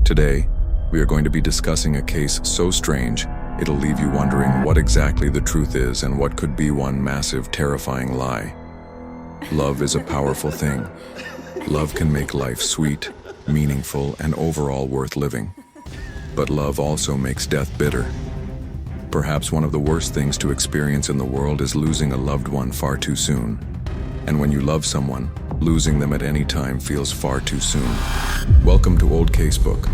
Today, we are going to be discussing a case so strange, it'll leave you wondering what exactly the truth is and what could be one massive, terrifying lie. Love is a powerful thing. Love can make life sweet, meaningful, and overall worth living. But love also makes death bitter. Perhaps one of the worst things to experience in the world is losing a loved one far too soon. And when you love someone, losing them at any time feels far too soon. Welcome to Old Casebook,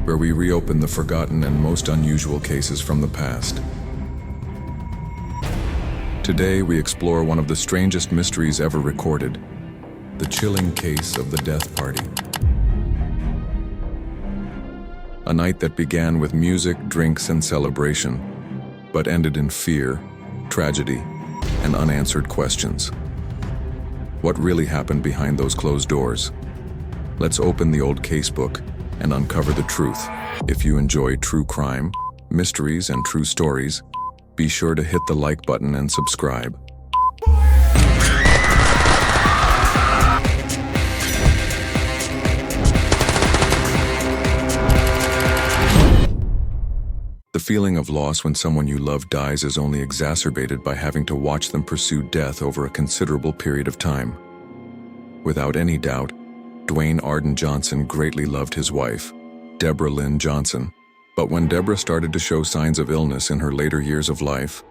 where we reopen the forgotten and most unusual cases from the past. Today we explore one of the strangest mysteries ever recorded, the chilling case of the death party. A night that began with music, drinks, and celebration, but ended in fear, tragedy, and unanswered questions. What really happened behind those closed doors? Let's open the Old Casebook and uncover the truth. If you enjoy true crime, mysteries, and true stories, be sure to hit the like button and subscribe. The feeling of loss when someone you love dies is only exacerbated by having to watch them pursue death over a considerable period of time. Without any doubt, Dwayne Arden Johnson greatly loved his wife, Deborah Lynn Johnson. But when Deborah started to show signs of illness in her later years of life,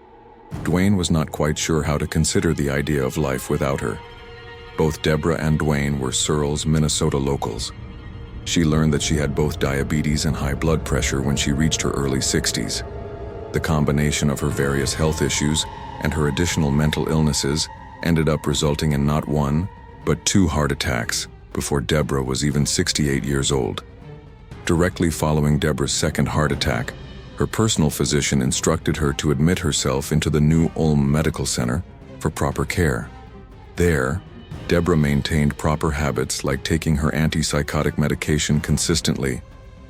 Dwayne was not quite sure how to consider the idea of life without her. Both Deborah and Dwayne were Searles, Minnesota locals. She learned that she had both diabetes and high blood pressure when she reached her early 60s. The combination of her various health issues and her additional mental illnesses ended up resulting in not one, but 2 heart attacks before Deborah was even 68 years old. Directly following Deborah's second heart attack, her personal physician instructed her to admit herself into the New Ulm Medical Center for proper care. There, Deborah maintained proper habits like taking her antipsychotic medication consistently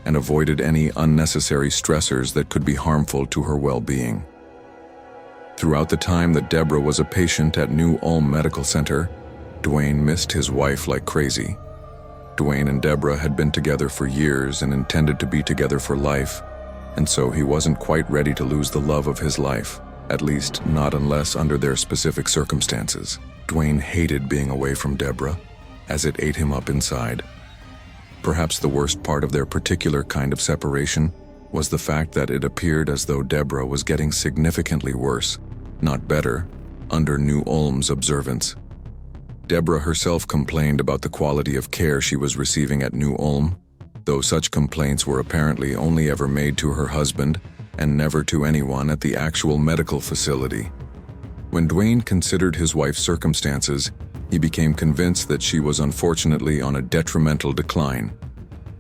and avoided any unnecessary stressors that could be harmful to her well-being. Throughout the time that Deborah was a patient at New Ulm Medical Center, Dwayne missed his wife like crazy. Dwayne and Deborah had been together for years and intended to be together for life, and so he wasn't quite ready to lose the love of his life, at least not unless under their specific circumstances. Dwayne hated being away from Deborah, as it ate him up inside. Perhaps the worst part of their particular kind of separation was the fact that it appeared as though Deborah was getting significantly worse, not better, under New Ulm's observance. Deborah herself complained about the quality of care she was receiving at New Ulm, though such complaints were apparently only ever made to her husband and never to anyone at the actual medical facility. When Dwayne considered his wife's circumstances, he became convinced that she was unfortunately on a detrimental decline.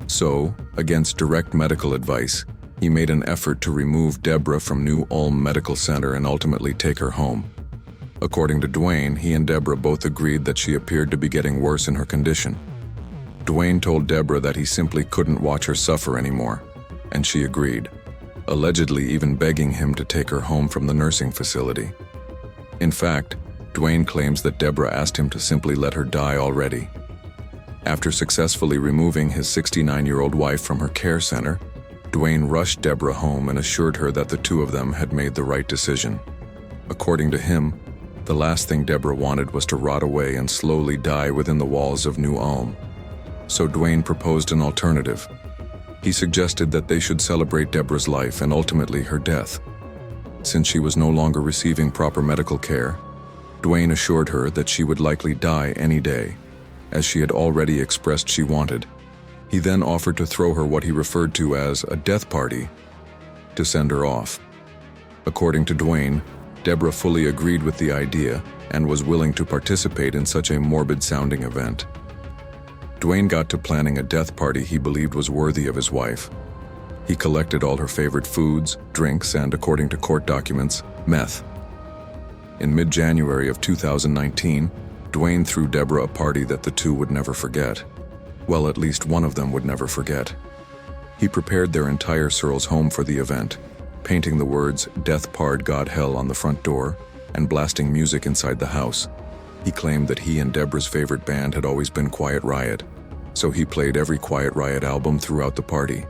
So, against direct medical advice, he made an effort to remove Deborah from New Ulm Medical Center and ultimately take her home. According to Dwayne, he and Deborah both agreed that she appeared to be getting worse in her condition. Dwayne told Deborah that he simply couldn't watch her suffer anymore, and she agreed, allegedly even begging him to take her home from the nursing facility. In fact, Dwayne claims that Deborah asked him to simply let her die already. After successfully removing his 69-year-old wife from her care center, Dwayne rushed Deborah home and assured her that the two of them had made the right decision. According to him, the last thing Deborah wanted was to rot away and slowly die within the walls of New Ulm. So Dwayne proposed an alternative. He suggested that they should celebrate Deborah's life and ultimately her death. Since she was no longer receiving proper medical care, Dwayne assured her that she would likely die any day, as she had already expressed she wanted. He then offered to throw her what he referred to as a death party to send her off. According to Dwayne, Deborah fully agreed with the idea and was willing to participate in such a morbid-sounding event. Dwayne got to planning a death party he believed was worthy of his wife. He collected all her favorite foods, drinks, and, according to court documents, meth. In mid-January of 2019, Dwayne threw Deborah a party that the two would never forget. Well, at least one of them would never forget. He prepared their entire Searles home for the event, painting the words "Death Pard God Hell" on the front door and blasting music inside the house. He claimed that he and Deborah's favorite band had always been Quiet Riot, so he played every Quiet Riot album throughout the party.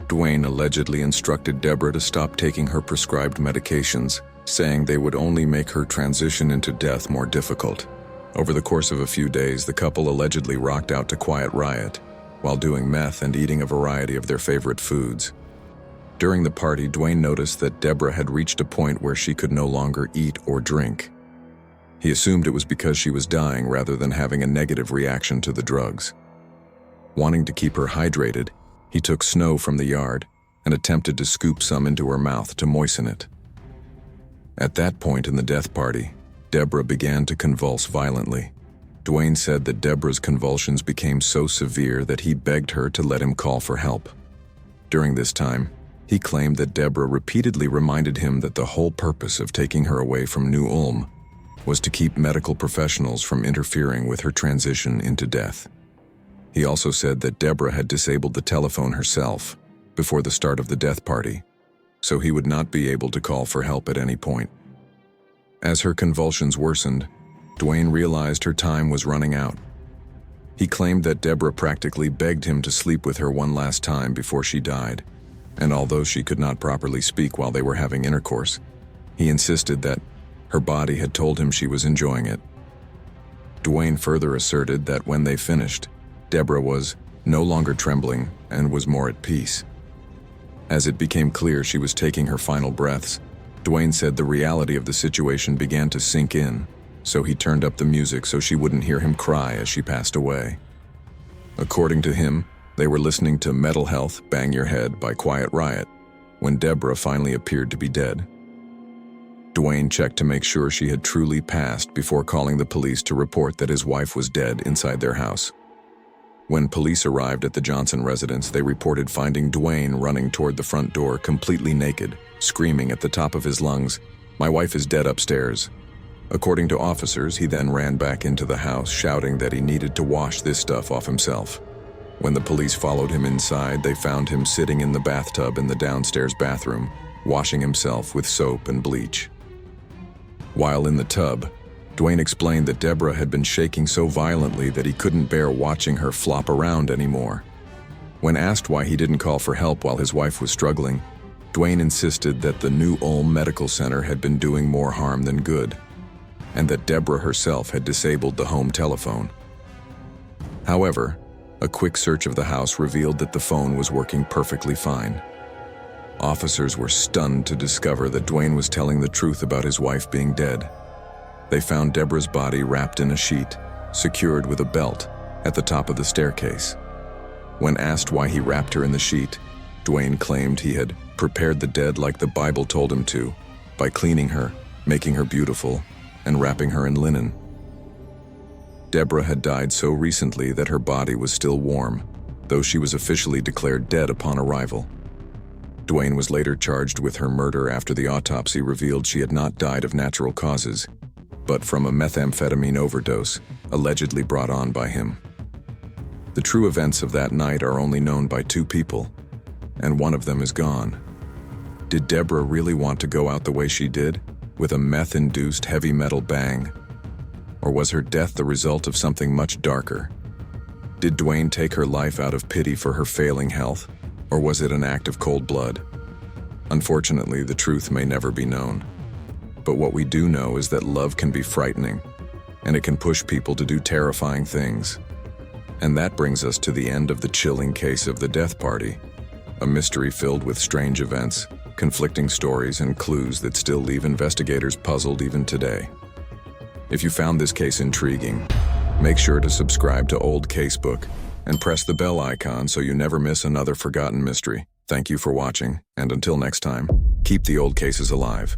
Dwayne allegedly instructed Deborah to stop taking her prescribed medications, saying they would only make her transition into death more difficult. Over the course of a few days, the couple allegedly rocked out to Quiet Riot while doing meth and eating a variety of their favorite foods. During the party, Dwayne noticed that Deborah had reached a point where she could no longer eat or drink. He assumed it was because she was dying rather than having a negative reaction to the drugs. Wanting to keep her hydrated, he took snow from the yard and attempted to scoop some into her mouth to moisten it. At that point in the death party, Deborah began to convulse violently. Dwayne said that Deborah's convulsions became so severe that he begged her to let him call for help. During this time, he claimed that Deborah repeatedly reminded him that the whole purpose of taking her away from New Ulm was to keep medical professionals from interfering with her transition into death. He also said that Deborah had disabled the telephone herself before the start of the death party, so he would not be able to call for help at any point. As her convulsions worsened, Dwayne realized her time was running out. He claimed that Deborah practically begged him to sleep with her one last time before she died, and although she could not properly speak while they were having intercourse, he insisted that her body had told him she was enjoying it. Dwayne further asserted that when they finished, Deborah was no longer trembling and was more at peace. As it became clear she was taking her final breaths, Dwayne said the reality of the situation began to sink in, so he turned up the music so she wouldn't hear him cry as she passed away. According to him, they were listening to Metal Health, Bang Your Head by Quiet Riot when Deborah finally appeared to be dead. Dwayne checked to make sure she had truly passed before calling the police to report that his wife was dead inside their house. When police arrived at the Johnson residence, they reported finding Dwayne running toward the front door completely naked, screaming at the top of his lungs, "My wife is dead upstairs." According to officers, he then ran back into the house, shouting that he needed to wash this stuff off himself. When the police followed him inside, they found him sitting in the bathtub in the downstairs bathroom, washing himself with soap and bleach. While in the tub, Dwayne explained that Deborah had been shaking so violently that he couldn't bear watching her flop around anymore. When asked why he didn't call for help while his wife was struggling, Dwayne insisted that the New Ulm Medical Center had been doing more harm than good, and that Deborah herself had disabled the home telephone. However, a quick search of the house revealed that the phone was working perfectly fine. Officers were stunned to discover that Dwayne was telling the truth about his wife being dead. They found Deborah's body wrapped in a sheet, secured with a belt, at the top of the staircase. When asked why he wrapped her in the sheet, Dwayne claimed he had prepared the dead like the Bible told him to, by cleaning her, making her beautiful, and wrapping her in linen. Deborah had died so recently that her body was still warm, though she was officially declared dead upon arrival. Dwayne was later charged with her murder after the autopsy revealed she had not died of natural causes, but from a methamphetamine overdose, allegedly brought on by him. The true events of that night are only known by two people, and one of them is gone. Did Deborah really want to go out the way she did, with a meth-induced heavy metal bang? Or was her death the result of something much darker? Did Dwayne take her life out of pity for her failing health, or was it an act of cold blood? Unfortunately, the truth may never be known. But what we do know is that love can be frightening, and it can push people to do terrifying things. And that brings us to the end of the chilling case of the death party, a mystery filled with strange events, conflicting stories, and clues that still leave investigators puzzled even today. If you found this case intriguing, make sure to subscribe to Old Casebook and press the bell icon so you never miss another forgotten mystery. Thank you for watching, and until next time, keep the old cases alive.